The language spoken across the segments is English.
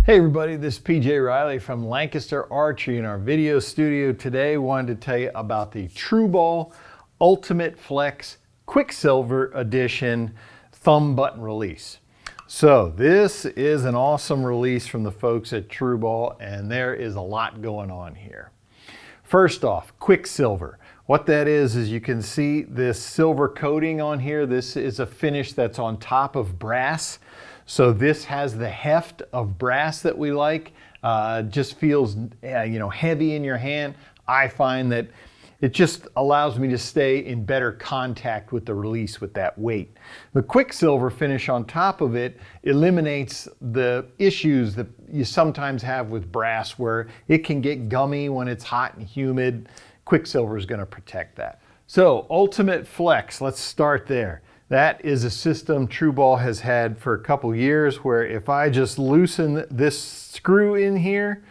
Hey everybody, this is PJ Riley from Lancaster Archery. In our video studio today, wanted to tell you about the TRU Ultimate Flex Quicksilver Edition thumb button release. So this is an awesome release from the folks at TRU, and there is a lot going on here. First off, Quicksilver. What that is you can see this silver coating on here. This is a finish that's on top of brass. So this has the heft of brass that we like. Just feels heavy in your hand. I find that it just allows me to stay in better contact with the release with that weight. The Quicksilver finish on top of it eliminates the issues that you sometimes have with brass where it can get gummy when it's hot and humid. Quicksilver is going to protect that. So Ultimate Flex, let's start there. That is a system TRU has had for a couple years where if I just loosen this screw in here,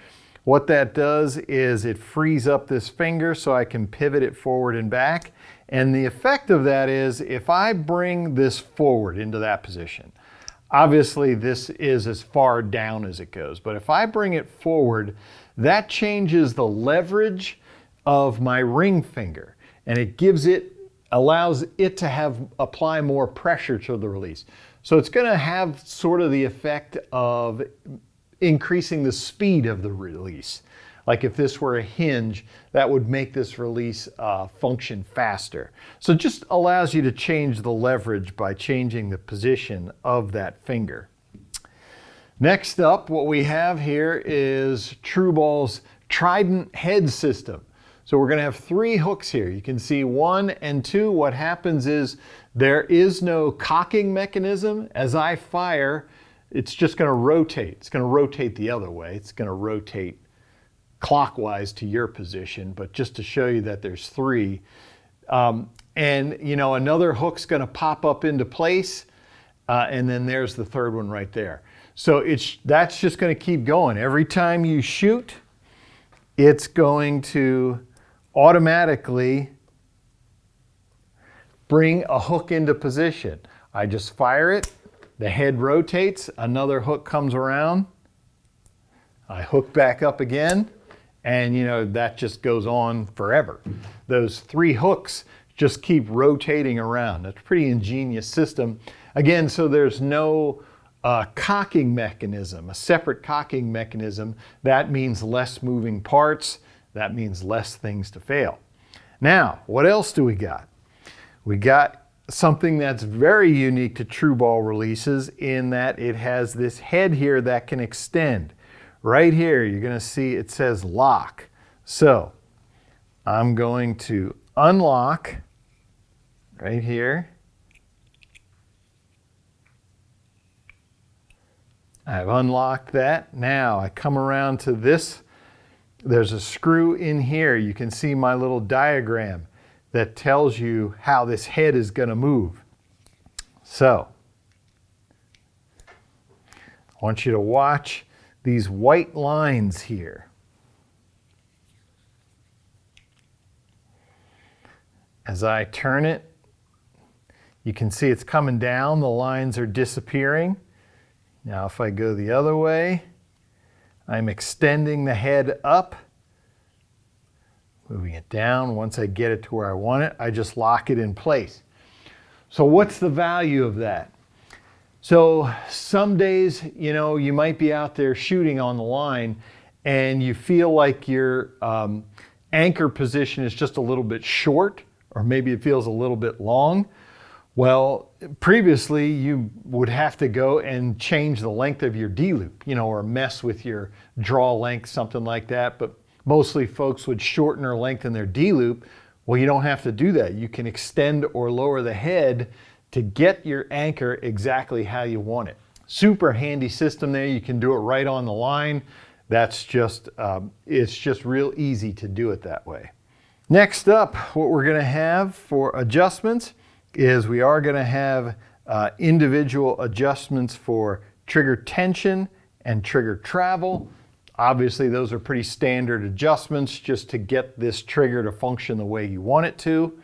what that does is it frees up this finger so I can pivot it forward and back. And the effect of that is if I bring this forward into that position, obviously this is as far down as it goes, but if I bring it forward, that changes the leverage of my ring finger and it allows it to apply more pressure to the release. So it's going to have sort of the effect of increasing the speed of the release. Like if this were a hinge, that would make this release function faster. So it just allows you to change the leverage by changing the position of that finger. Next up, what we have here is TRU's Trident Head system. So we're going to have 3 hooks here. You can see 1 and 2. What happens is there is no cocking mechanism. As I fire, it's just going to rotate. It's going to rotate the other way. It's going to rotate clockwise to your position, but just to show you that there's 3. Another hook's going to pop up into place, and then there's the third one right there. So that's just going to keep going. Every time you shoot, it's going to automatically bring a hook into position. I just fire it, the head rotates, another hook comes around, I hook back up again, and that just goes on forever. Those 3 hooks just keep rotating around. That's a pretty ingenious system. Again, so there's no cocking mechanism, a separate cocking mechanism. That means less moving parts. That means less things to fail. Now, what else do we got? We got something that's very unique to TRU releases in that it has this head here that can extend. Right here, you're going to see it says lock. So I'm going to unlock right here. I've unlocked that. Now I come around to this. There's a screw in here. You can see my little diagram that tells you how this head is going to move. So I want you to watch these white lines here. As I turn it, you can see it's coming down. The lines are disappearing. Now if I go the other way, I'm extending the head up, moving it down. Once I get it to where I want it, I just lock it in place. So what's the value of that? So some days, you might be out there shooting on the line and you feel like your anchor position is just a little bit short, or maybe it feels a little bit long. Well, previously you would have to go and change the length of your D-loop, or mess with your draw length, something like that. But mostly folks would shorten or lengthen their D-loop. Well, you don't have to do that. You can extend or lower the head to get your anchor exactly how you want it. Super handy system there. You can do it right on the line. That's just, it's just real easy to do it that way. Next up, what we're going to have for adjustments is we are going to have individual adjustments for trigger tension and trigger travel. Obviously, those are pretty standard adjustments just to get this trigger to function the way you want it to.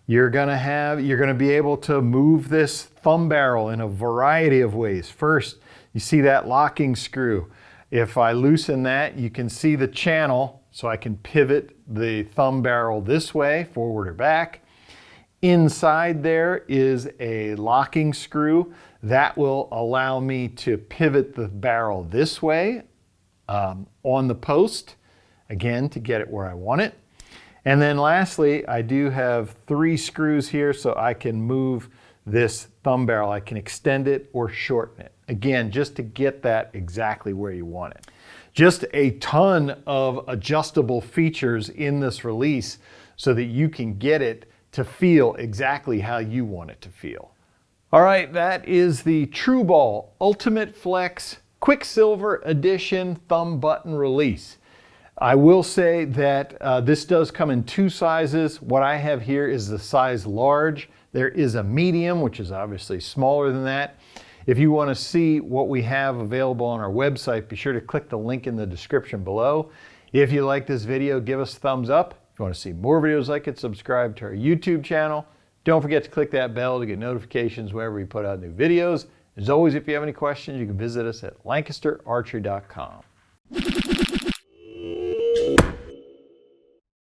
You're going to be able to move this thumb barrel in a variety of ways. First, You see that locking screw. If I loosen that, you can see the channel, so I can pivot the thumb barrel this way, forward or back. Inside there is a locking screw that will allow me to pivot the barrel this way on the post, again, to get it where I want it. And then lastly, I do have 3 screws here so I can move this thumb barrel. I can extend it or shorten it. Again, just to get that exactly where you want it. Just a ton of adjustable features in this release so that you can get it to feel exactly how you want it to feel. All right, that is the TRU Ultimate Flex Quicksilver Edition thumb button release. I will say that this does come in 2 sizes. What I have here is the size large. There is a medium, which is obviously smaller than that. If you want to see what we have available on our website, be sure to click the link in the description below. If you like this video, give us a thumbs up. If you want to see more videos like it, subscribe to our YouTube channel. Don't forget to click that bell to get notifications whenever we put out new videos. As always, if you have any questions, you can visit us at lancasterarchery.com.